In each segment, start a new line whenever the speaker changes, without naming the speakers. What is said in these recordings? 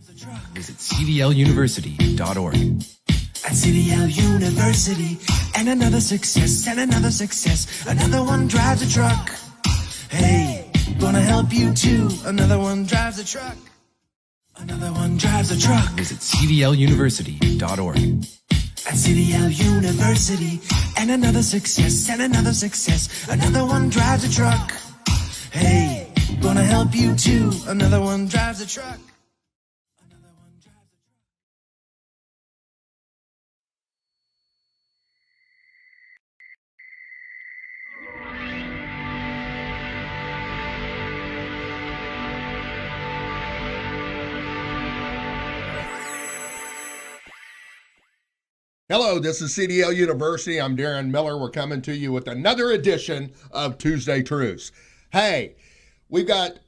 Visit cdluniversity.org.
At CDL University, and another success, another one drives a truck. Hey, gonna help you too. Another one drives a truck. Another one drives a truck.
Visit cdluniversity.org.
At CDL University, and another success, another one drives a truck. Hey, gonna help you too. Another one drives a truck.
Hello, this is CDL University. I'm Darin Miller. We're coming to you with another edition of Tuesday Truths. Hey, we've got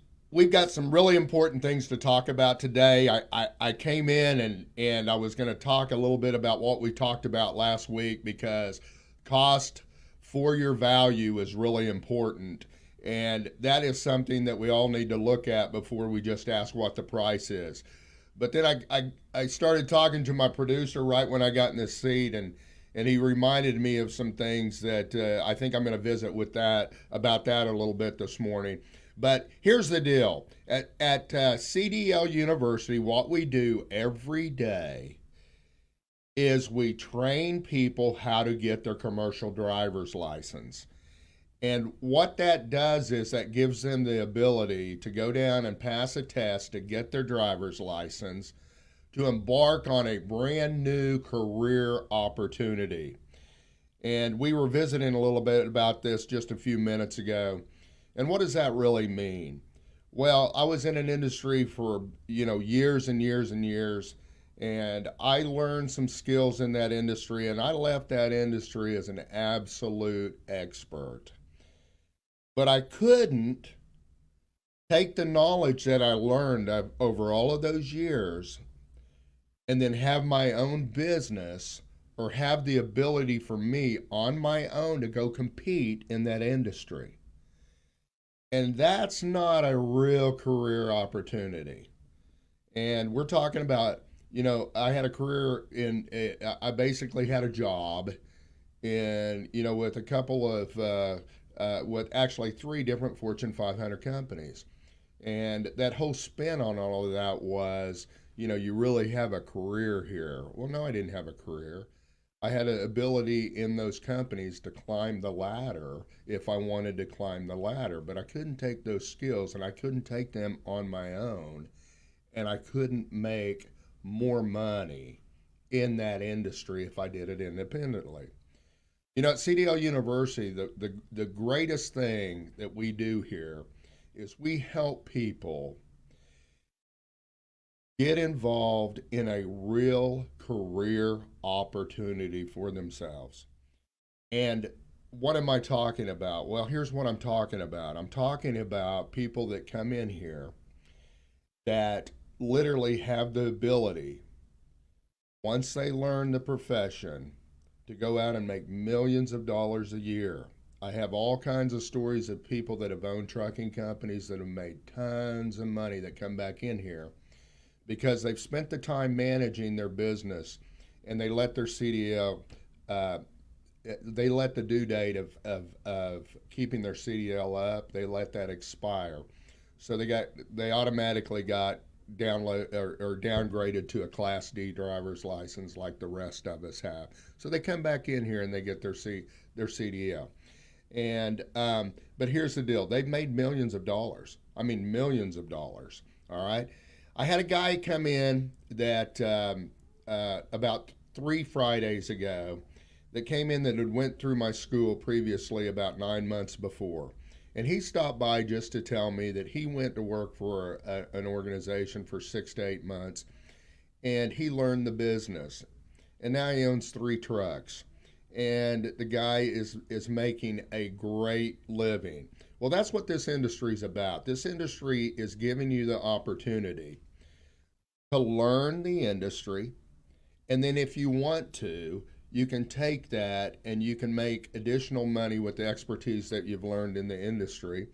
some really important things to talk about today. I came in and I was going to talk a little bit about what we talked about last week, because cost for your value is really important. And that is something that we all need to look at before we just ask what the price is. But then I started talking to my producer right when I got in this seat, and he reminded me of some things that I think I'm going to visit about that a little bit this morning. But here's the deal. At CDL University, what we do every day is we train people how to get their commercial driver's license. And what that does is that gives them the ability to go down and pass a test to get their driver's license, to embark on a brand new career opportunity. And we were visiting a little bit about this just a few minutes ago. And what does that really mean? Well, I was in an industry for, years and years and years, and I learned some skills in that industry, and I left that industry as an absolute expert. But I couldn't take the knowledge that I learned over all of those years and then have my own business, or have the ability for me on my own to go compete in that industry. And that's not a real career opportunity. And we're talking about, I had a career I basically had a job with a couple of, with actually 3 different Fortune 500 companies. And that whole spin on all of that was, you really have a career here. Well, no, I didn't have a career. I had an ability in those companies to climb the ladder if I wanted to climb the ladder, but I couldn't take those skills, and I couldn't take them on my own, and I couldn't make more money in that industry if I did it independently. At CDL University, the greatest thing that we do here is we help people get involved in a real career opportunity for themselves. And what am I talking about? Well, here's what I'm talking about. I'm talking about people that come in here that literally have the ability, once they learn the profession, to go out and make millions of dollars a year. I have all kinds of stories of people that have owned trucking companies that have made tons of money that come back in here because they've spent the time managing their business, and they let their CDL, they let the due date of keeping their CDL up, they let that expire. So they automatically got downgraded to a Class D driver's license like the rest of us have. So they come back in here and they get their CDL. And but here's the deal: they've made millions of dollars. I mean, millions of dollars. All right. I had a guy come in that about 3 Fridays ago that came in that had went through my school previously about 9 months before. And he stopped by just to tell me that he went to work for an organization for 6 to 8 months, and he learned the business. And now he owns 3 trucks. And the guy is making a great living. Well, that's what this industry is about. This industry is giving you the opportunity to learn the industry, and then if you want to, you can take that and you can make additional money with the expertise that you've learned in the industry.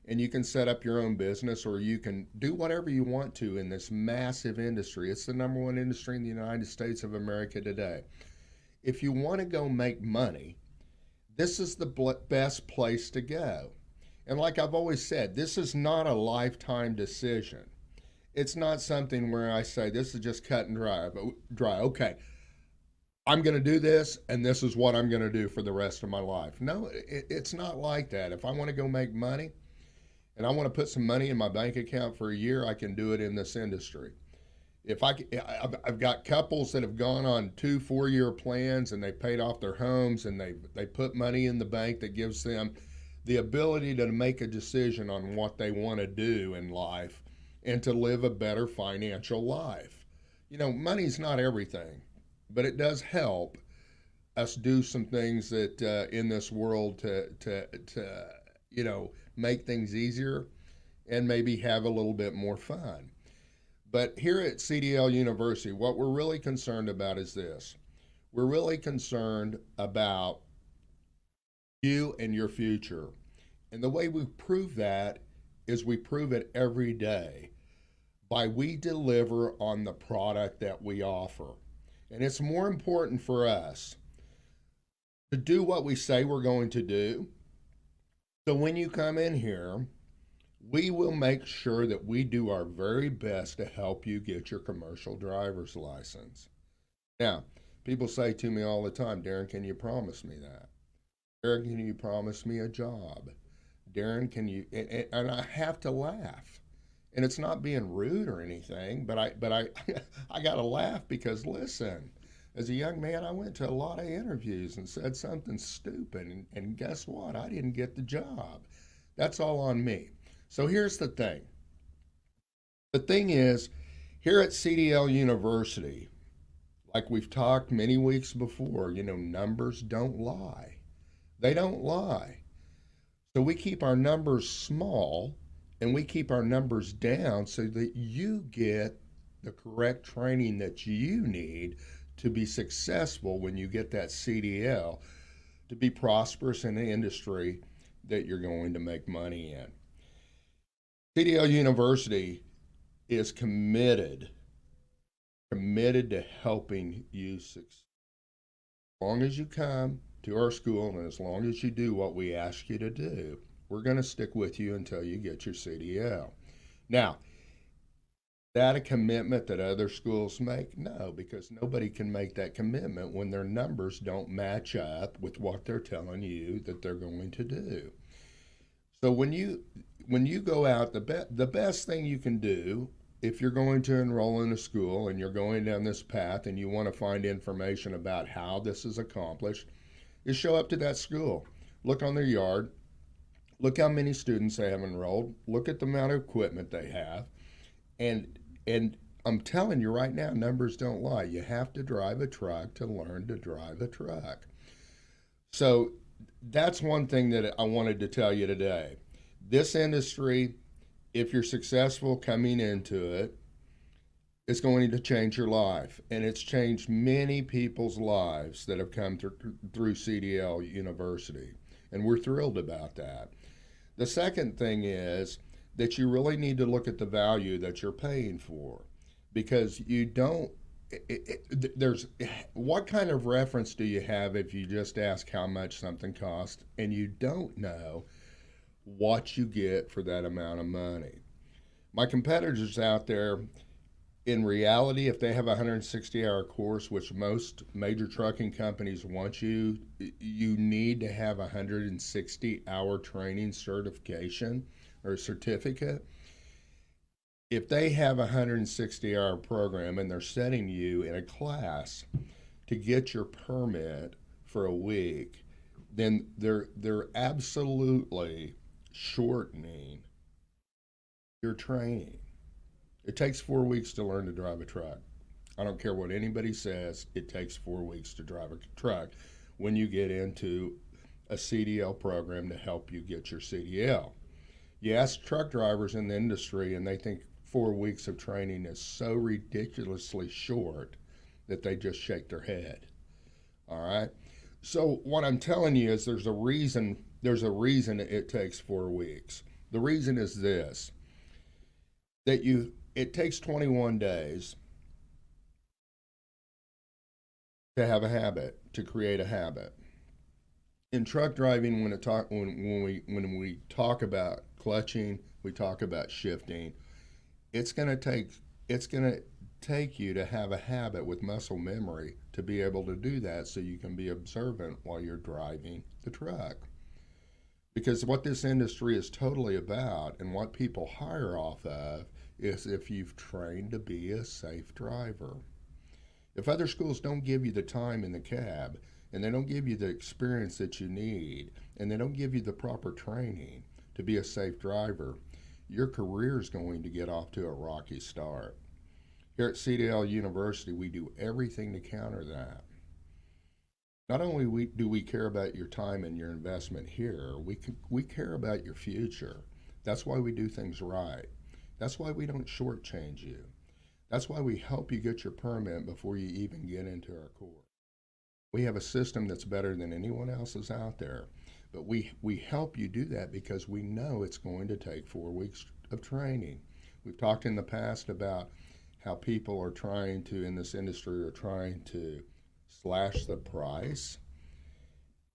and you can set up your own business, or you can do whatever you want to in this massive industry. It's the number one industry in the United States of America today. If you want to go make money, this is the best place to go. And like I've always said, this is not a lifetime decision. It's not something where I say, this is just cut and dry. Okay, I'm going to do this, and this is what I'm going to do for the rest of my life. No, it's not like that. If I want to go make money and I want to put some money in my bank account for a year, I can do it in this industry. I've got couples that have gone on 2 4-year plans, and they paid off their homes, and they put money in the bank that gives them the ability to make a decision on what they want to do in life and to live a better financial life. You know, money's not everything, but it does help us do some things that in this world to make things easier and maybe have a little bit more fun. But here at CDL University, what we're really concerned about is this. We're really concerned about you and your future. And the way we prove that is we prove it every day by we deliver on the product that we offer. And it's more important for us to do what we say we're going to do. So when you come in here, we will make sure that we do our very best to help you get your commercial driver's license. Now, people say to me all the time, Darin, can you promise me that? Darin, can you promise me a job? Darin, can you, and I have to laugh. And it's not being rude or anything, but I I got to laugh because, listen, as a young man, I went to a lot of interviews and said something stupid, and guess what? I didn't get the job. That's all on me. So here's the thing. The thing is, here at CDL University, like we've talked many weeks before, numbers don't lie. They don't lie. So we keep our numbers small, and we keep our numbers down so that you get the correct training that you need to be successful when you get that CDL, to be prosperous in the industry that you're going to make money in. CDL University is committed to helping you succeed. As long as you come to our school and as long as you do what we ask you to do, we're going to stick with you until you get your CDL. Now, is that a commitment that other schools make? No, because nobody can make that commitment when their numbers don't match up with what they're telling you that they're going to do. So when you go out, the best thing you can do if you're going to enroll in a school and you're going down this path and you want to find information about how this is accomplished, is show up to that school. Look on their yard. Look how many students they have enrolled. Look at the amount of equipment they have. And I'm telling you right now, numbers don't lie. You have to drive a truck to learn to drive a truck. So that's one thing that I wanted to tell you today. This industry, if you're successful coming into it, it's going to change your life. And it's changed many people's lives that have come through CDL University. And we're thrilled about that. The second thing is that you really need to look at the value that you're paying for, because you don't, there's, what kind of reference do you have if you just ask how much something costs and you don't know what you get for that amount of money? My competitors out there, in reality, if they have a 160-hour course, which most major trucking companies want you need to have a 160-hour training certification or certificate. If they have a 160-hour program and they're setting you in a class to get your permit for a week, then they're absolutely shortening your training. It takes 4 weeks to learn to drive a truck. I don't care what anybody says, it takes 4 weeks to drive a truck when you get into a CDL program to help you get your CDL. You ask truck drivers in the industry and they think 4 weeks of training is so ridiculously short that they just shake their head. All right? So what I'm telling you is there's a reason it takes 4 weeks. The reason is this, it takes 21 days to have a habit, to create a habit. In truck driving, when we talk about clutching, we talk about shifting, it's going to take you to have a habit with muscle memory to be able to do that, so you can be observant while you're driving the truck. Because what this industry is totally about, and what people hire off of, is if you've trained to be a safe driver. If other schools don't give you the time in the cab, and they don't give you the experience that you need, and they don't give you the proper training to be a safe driver, your career is going to get off to a rocky start. Here at CDL University, we do everything to counter that. Not only do we care about your time and your investment here, we care about your future. That's why we do things right. That's why we don't shortchange you. That's why we help you get your permit before you even get into our course. We have a system that's better than anyone else's out there, but we help you do that because we know it's going to take 4 weeks of training. We've talked in the past about how people are trying to, in this industry, are trying to slash the price,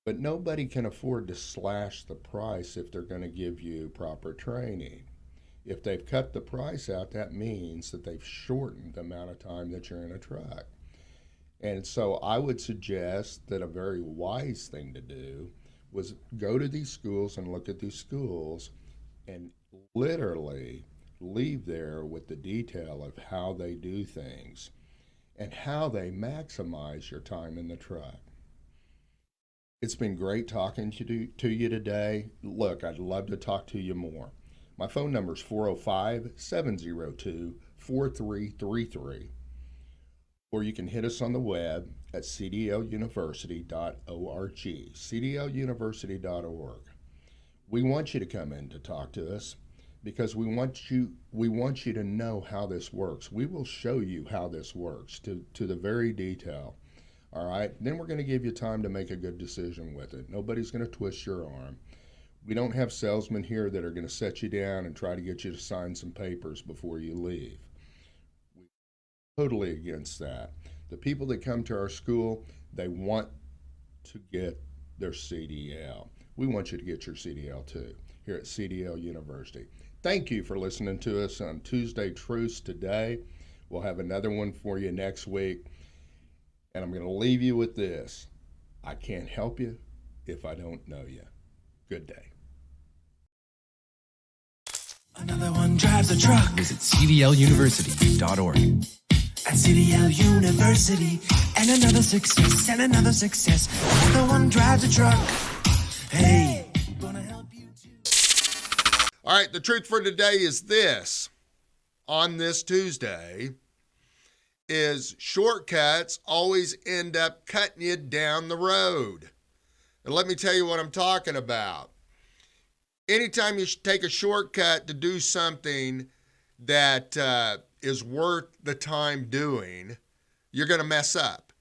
but nobody can afford to slash the price if they're going to give you proper training. If they've cut the price out, that means that they've shortened the amount of time that you're in a truck. And so I would suggest that a very wise thing to do was go to these schools and look at these schools and literally leave there with the detail of how they do things and how they maximize your time in the truck. It's been great talking to you today. Look, I'd love to talk to you more. My phone number is 405-702-4333. Or you can hit us on the web at cdluniversity.org, cdluniversity.org. We want you to come in to talk to us because we want you to know how this works. We will show you how this works to the very detail. All right? Then we're going to give you time to make a good decision with it. Nobody's going to twist your arm. We don't have salesmen here that are going to set you down and try to get you to sign some papers before you leave. Totally against that. The people that come to our school, they want to get their CDL. We want you to get your CDL too, here at CDL University. Thank you for listening to us on Tuesday Truths today. We'll have another one for you next week. And I'm going to leave you with this. I can't help you if I don't know you. Good day.
Another one drives a truck.
Visit cdluniversity.org.
At CDL University, and another success, and another success. Another one drives a truck. Hey, gonna help you too.
All right, the truth for today is this. On this Tuesday, is shortcuts always end up cutting you down the road. And let me tell you what I'm talking about. Anytime you take a shortcut to do something that is worth the time doing, you're going to mess up.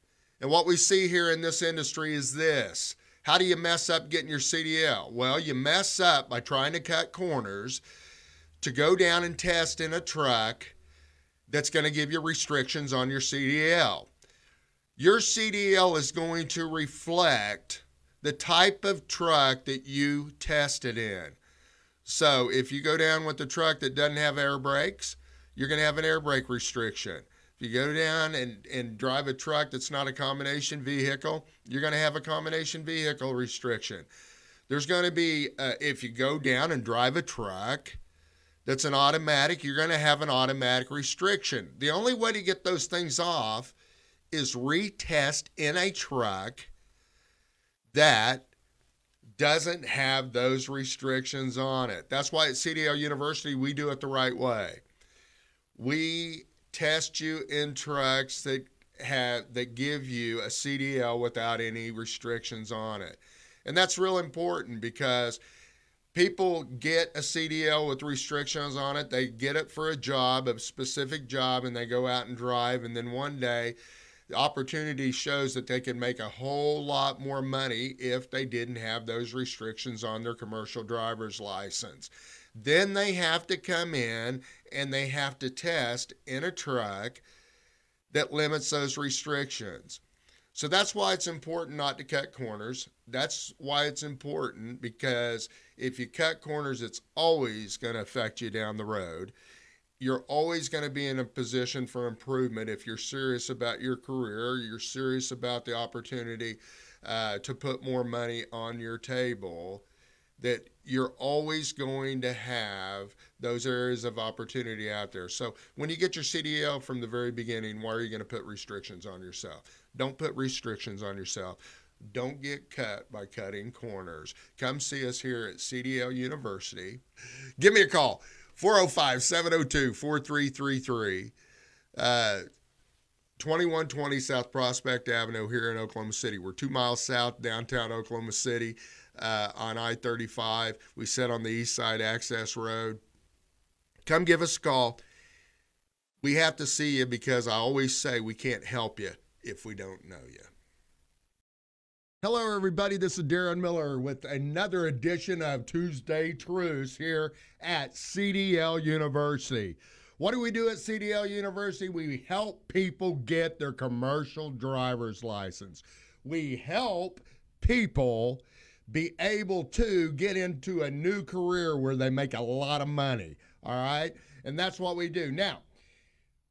And what we see here in this industry is this. How do you mess up getting your CDL? Well, you mess up by trying to cut corners to go down and test in a truck that's going to give you restrictions on your CDL. Your CDL is going to reflect the type of truck that you tested in. So if you go down with a truck that doesn't have air brakes, you're going to have an air brake restriction. If you go down and drive a truck that's not a combination vehicle, you're going to have a combination vehicle restriction. There's going to be, if you go down and drive a truck that's an automatic, you're going to have an automatic restriction. The only way to get those things off is retest in a truck that doesn't have those restrictions on it. That's why at CDL University, we do it the right way. We test you in trucks that give you a CDL without any restrictions on it. And that's real important because people get a CDL with restrictions on it. They get it for a job, a specific job, and they go out and drive. And then one day The opportunity shows that they can make a whole lot more money if they didn't have those restrictions on their commercial driver's license. Then they have to come in and they have to test in a truck that limits those restrictions. So that's why it's important not to cut corners. That's why it's important, because if you cut corners, it's always going to affect you down the road. You're always going to be in a position for improvement if you're serious about your career, you're serious about the opportunity to put more money on your table, that you're always going to have those areas of opportunity out there. So when you get your CDL from the very beginning, why are you going to put restrictions on yourself? Don't put restrictions on yourself. Don't get cut by cutting corners. Come see us here at CDL University. Give me a call, 405-702-4333. 2120 South Prospect Avenue here in Oklahoma City. We're 2 miles south downtown Oklahoma City on I-35. We sit on the East Side Access Road. Come give us a call. We have to see you, because I always say we can't help you if we don't know you. Hello, everybody. This is Darin Miller with another edition of Tuesday Truths here at CDL University. What do we do at CDL University? We help people get their commercial driver's license. We help people be able to get into a new career where they make a lot of money, all right? And that's what we do. Now,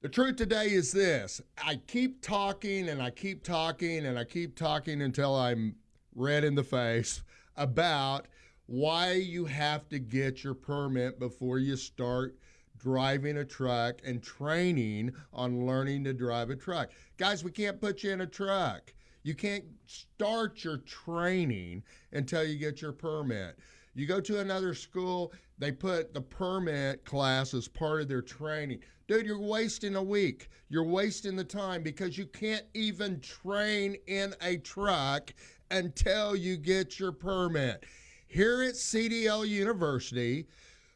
the truth today is this. I keep talking and I keep talking and I keep talking until I'm red in the face about why you have to get your permit before you start driving a truck and training on learning to drive a truck. Guys, we can't put you in a truck. You can't start your training until you get your permit. You go to another school, they put the permit class as part of their training. Dude, you're wasting a week. You're wasting the time, because you can't even train in a truck until you get your permit. Here at CDL University,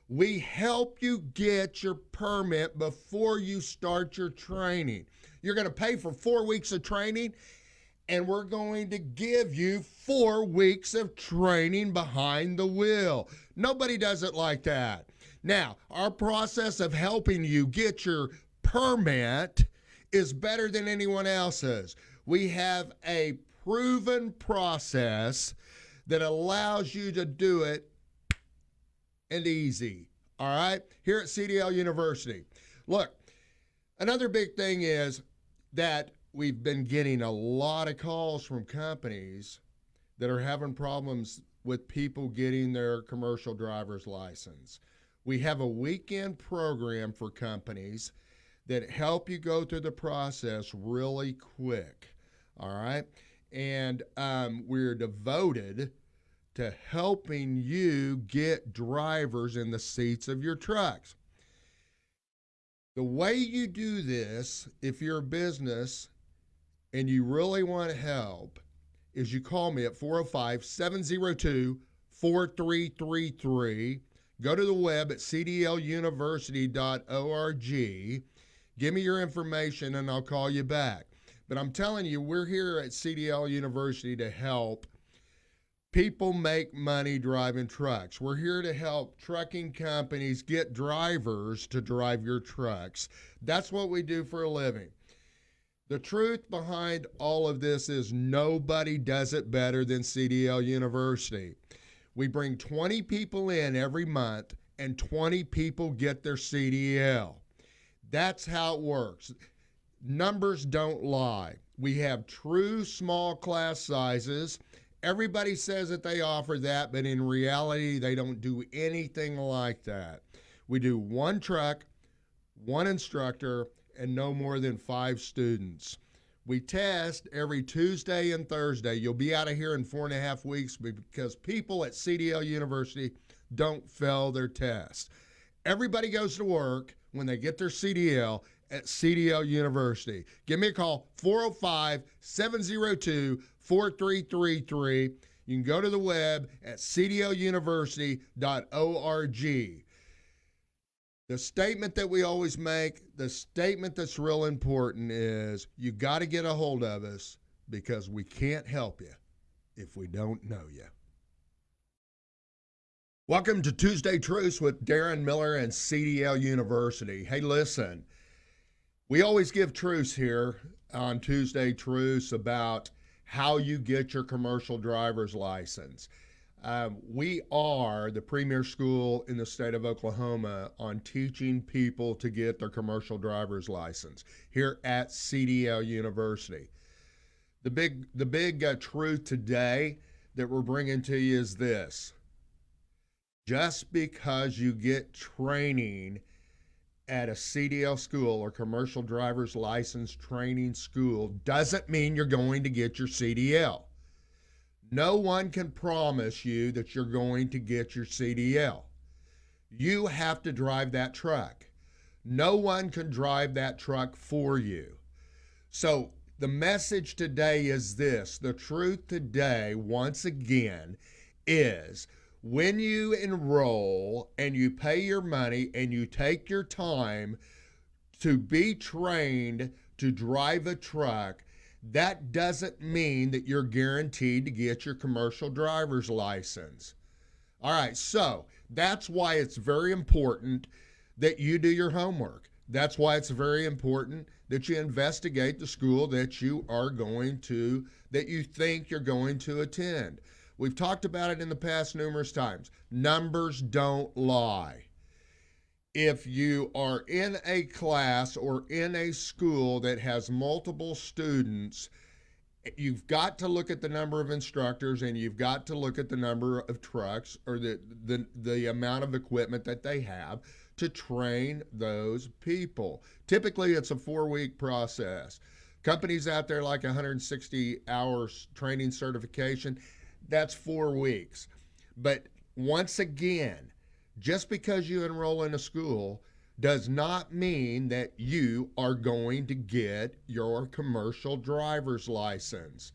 we help you get your permit before you start your training. You're going to pay for 4 weeks of training, and we're going to give you 4 weeks of training behind the wheel. Nobody does it like that. Now, our process of helping you get your permit is better than anyone else's. We have a proven process that allows you to do it and easy. All right? Here at CDL University. Look, another big thing is that we've been getting a lot of calls from companies that are having problems with people getting their commercial driver's license. We have a weekend program for companies that help you go through the process really quick. All right? And we're devoted to helping you get drivers in the seats of your trucks. The way you do this, if you're a business and you really want help, is you call me at 405-702-4333. Go to the web at cdluniversity.org. Give me your information and I'll call you back. But I'm telling you, we're here at CDL University to help people make money driving trucks. We're here to help trucking companies get drivers to drive your trucks. That's what we do for a living. The truth behind all of this is nobody does it better than CDL University. We bring 20 people in every month, and 20 people get their CDL. That's how it works. Numbers don't lie. We have true small class sizes. Everybody says that they offer that, but in reality, they don't do anything like that. We do 1 truck, 1 instructor, and no more than 5 students. We test every Tuesday and Thursday. You'll be out of here in 4.5 weeks because people at CDL University don't fail their test. Everybody goes to work when they get their CDL at CDL University. Give me a call, 405-702-4333. You can go to the web at cdluniversity.org. The statement that we always make, the statement that's real important is you got to get a hold of us because we can't help you if we don't know you. Welcome to Tuesday Truths with Darin Miller and CDL University. Hey, listen, we always give truths here on Tuesday Truths about how you get your commercial driver's license. We are the premier school in the state of Oklahoma on teaching people to get their commercial driver's license here at CDL University. The big truth today that we're bringing to you is this. Just because you get training at a CDL school or commercial driver's license training school doesn't mean you're going to get your CDL. No one can promise you that you're going to get your CDL. You have to drive that truck. No one can drive that truck for you. So the message today is this. The truth today, once again, is when you enroll and you pay your money and you take your time to be trained to drive a truck, that doesn't mean that you're guaranteed to get your commercial driver's license. All right, so that's why it's very important that you do your homework. That's why it's very important that you investigate the school that you think you're going to attend. We've talked about it in the past numerous times. Numbers don't lie. If you are in a class or in a school that has multiple students, you've got to look at the number of instructors and you've got to look at the number of trucks or the amount of equipment that they have to train those people. Typically, it's a 4-week process. Companies out there like 160 hours training certification, that's 4 weeks. But once again, just because you enroll in a school does not mean that you are going to get your commercial driver's license.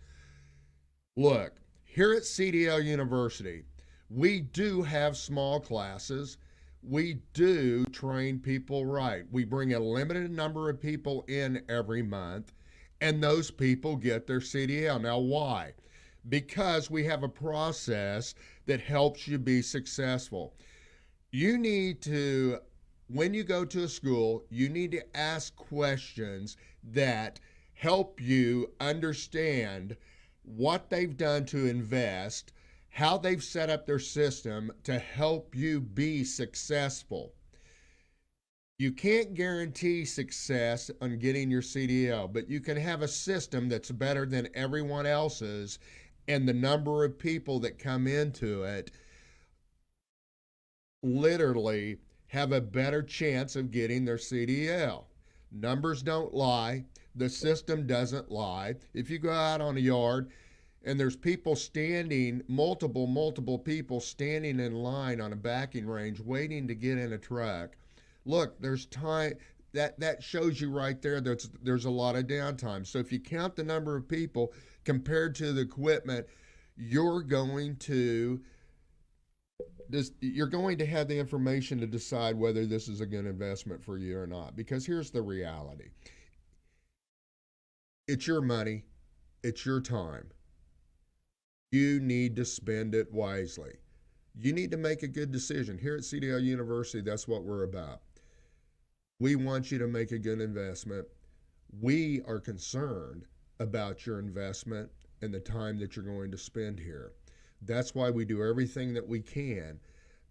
Look, here at CDL University, we do have small classes. We do train people right. We bring a limited number of people in every month, and those people get their CDL. Now, why? Because we have a process that helps you be successful. You need to, when you go to a school, you need to ask questions that help you understand what they've done to invest, how they've set up their system to help you be successful. You can't guarantee success on getting your CDL, but you can have a system that's better than everyone else's, and the number of people that come into it literally have a better chance of getting their CDL. Numbers don't lie. The system doesn't lie. If you go out on a yard and there's people standing, multiple people standing in line on a backing range waiting to get in a truck, look, there's time. That shows you right there that there's a lot of downtime. So if you count the number of people compared to the equipment, you're going to have the information to decide whether this is a good investment for you or not. Because here's the reality. It's your money. It's your time. You need to spend it wisely. You need to make a good decision. Here at CDL University, that's what we're about. We want you to make a good investment. We are concerned about your investment and the time that you're going to spend here. That's why we do everything that we can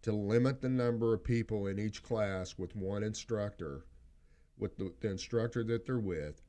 to limit the number of people in each class with one instructor, with the instructor that they're with,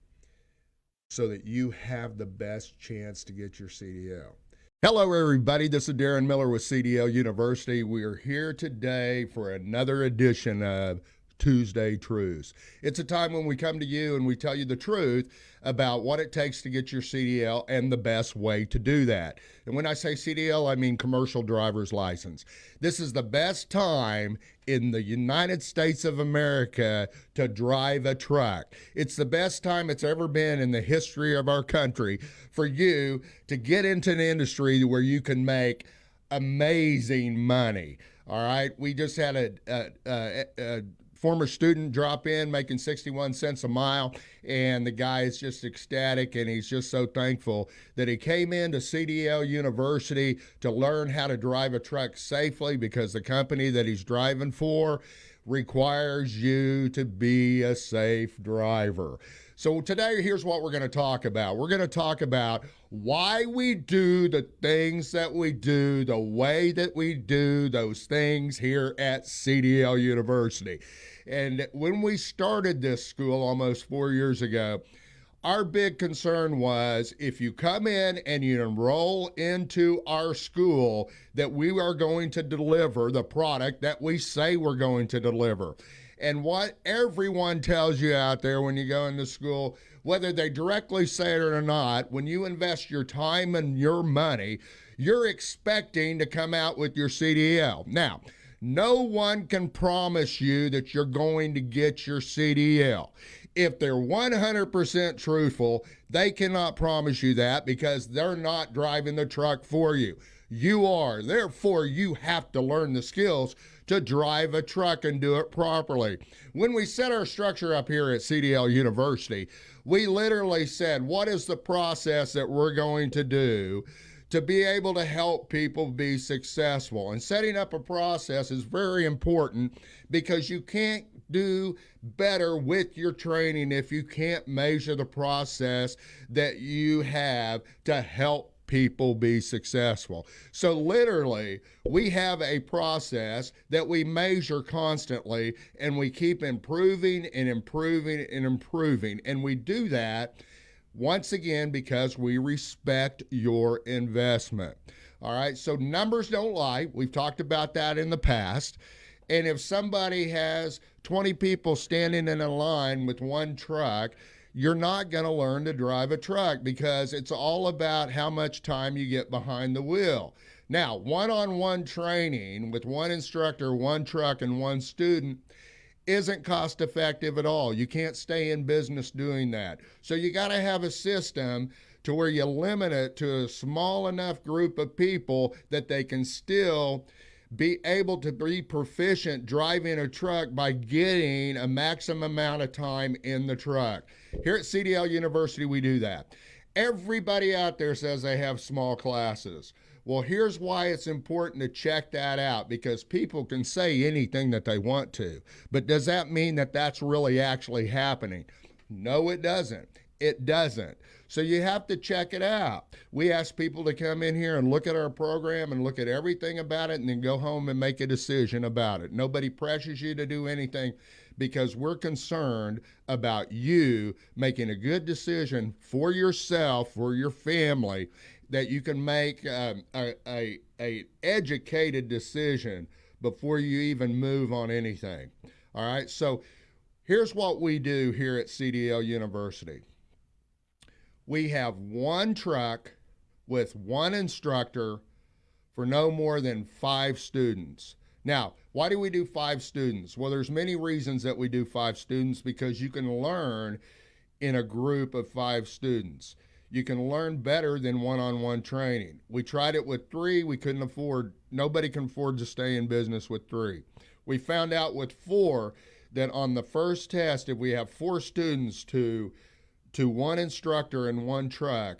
so that you have the best chance to get your CDL. Hello, everybody. This is Darin Miller with CDL University. We are here today for another edition of Tuesday Truths. It's a time when we come to you and we tell you the truth about what it takes to get your CDL and the best way to do that. And when I say CDL, I mean commercial driver's license. This is the best time in the United States of America to drive a truck. It's the best time it's ever been in the history of our country for you to get into an industry where you can make amazing money. All right, we just had a former student drop in making 61 cents a mile, and the guy is just ecstatic, and he's just so thankful that he came into CDL University to learn how to drive a truck safely, because the company that he's driving for requires you to be a safe driver. So today, here's what we're going to talk about. We're going to talk about why we do the things that we do, the way that we do those things here at CDL University. And when we started this school almost 4 years ago, our big concern was if you come in and you enroll into our school, that we are going to deliver the product that we say we're going to deliver. And what everyone tells you out there when you go into school, whether they directly say it or not, when you invest your time and your money, you're expecting to come out with your CDL. Now, no one can promise you that you're going to get your CDL. If they're 100% truthful, they cannot promise you that, because they're not driving the truck for you. You are. Therefore, you have to learn the skills to drive a truck and do it properly. When we set our structure up here at CDL University, we literally said, what is the process that we're going to do to be able to help people be successful? And setting up a process is very important, because you can't do better with your training if you can't measure the process that you have to help people be successful. So literally, we have a process that we measure constantly, and we keep improving and improving and improving. And we do that, once again, because we respect your investment. All right, so numbers don't lie. We've talked about that in the past. And if somebody has 20 people standing in a line with one truck, you're not going to learn to drive a truck, because it's all about how much time you get behind the wheel. Now, one-on-one training with one instructor, one truck, and one student isn't cost effective at all. You can't stay in business doing that. So you got to have a system to where you limit it to a small enough group of people that they can still be able to be proficient driving a truck by getting a maximum amount of time in the truck. Here at CDL University, we do that. Everybody out there says they have small classes. Well, here's why it's important to check that out, because people can say anything that they want to. But does that mean that that's really actually happening? No, it doesn't. It doesn't. So you have to check it out. We ask people to come in here and look at our program and look at everything about it, and then go home and make a decision about it. Nobody pressures you to do anything, because we're concerned about you making a good decision for yourself, for your family, that you can make a educated decision before you even move on anything. All right, so here's what we do here at CDL University. We have one truck with one instructor for no more than 5 students. Now, why do we do 5 students? Well, there's many reasons that we do 5 students, because you can learn in a group of 5 students. You can learn better than one-on-one training. We tried it with 3. Nobody can afford to stay in business with 3. We found out with 4 that on the first test, if we have 4 students to one instructor and one truck,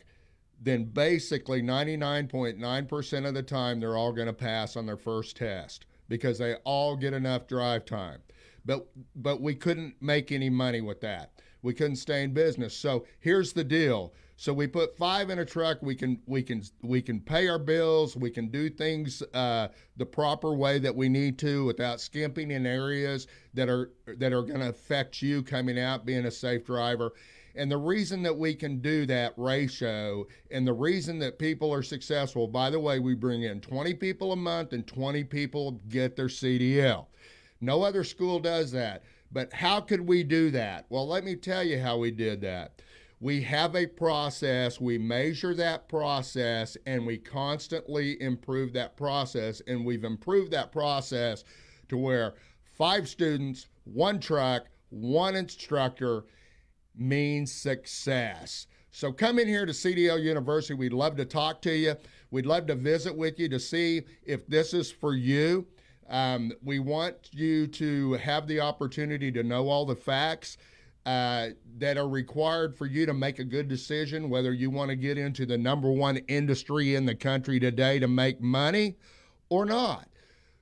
then basically 99.9% of the time they're all going to pass on their first test, because they all get enough drive time. But we couldn't make any money with that. We couldn't stay in business. So here's the deal. So we put 5 in a truck. We can pay our bills. We can do things the proper way that we need to, without skimping in areas that are going to affect you coming out being a safe driver. And the reason that we can do that ratio, and the reason that people are successful, by the way, we bring in 20 people a month and 20 people get their CDL. No other school does that. But how could we do that? Well, let me tell you how we did that. We have a process, we measure that process, and we constantly improve that process. And we've improved that process to where 5 students, 1 truck, 1 instructor means success. So come in here to CDL University. We'd love to talk to you. We'd love to visit with you to see if this is for you. We want you to have the opportunity to know all the facts that are required for you to make a good decision, whether you want to get into the number one industry in the country today to make money or not.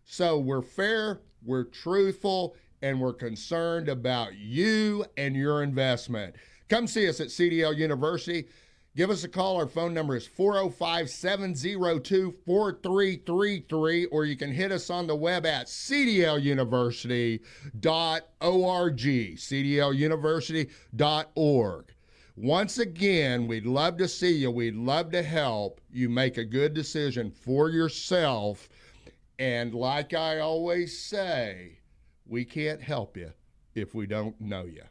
So we're fair, we're truthful, and we're concerned about you and your investment. Come see us at CDL University. Give us a call. Our phone number is 405-702-4333, or you can hit us on the web at cdluniversity.org, cdluniversity.org. Once again, we'd love to see you. We'd love to help you make a good decision for yourself. And like I always say, we can't help you if we don't know you.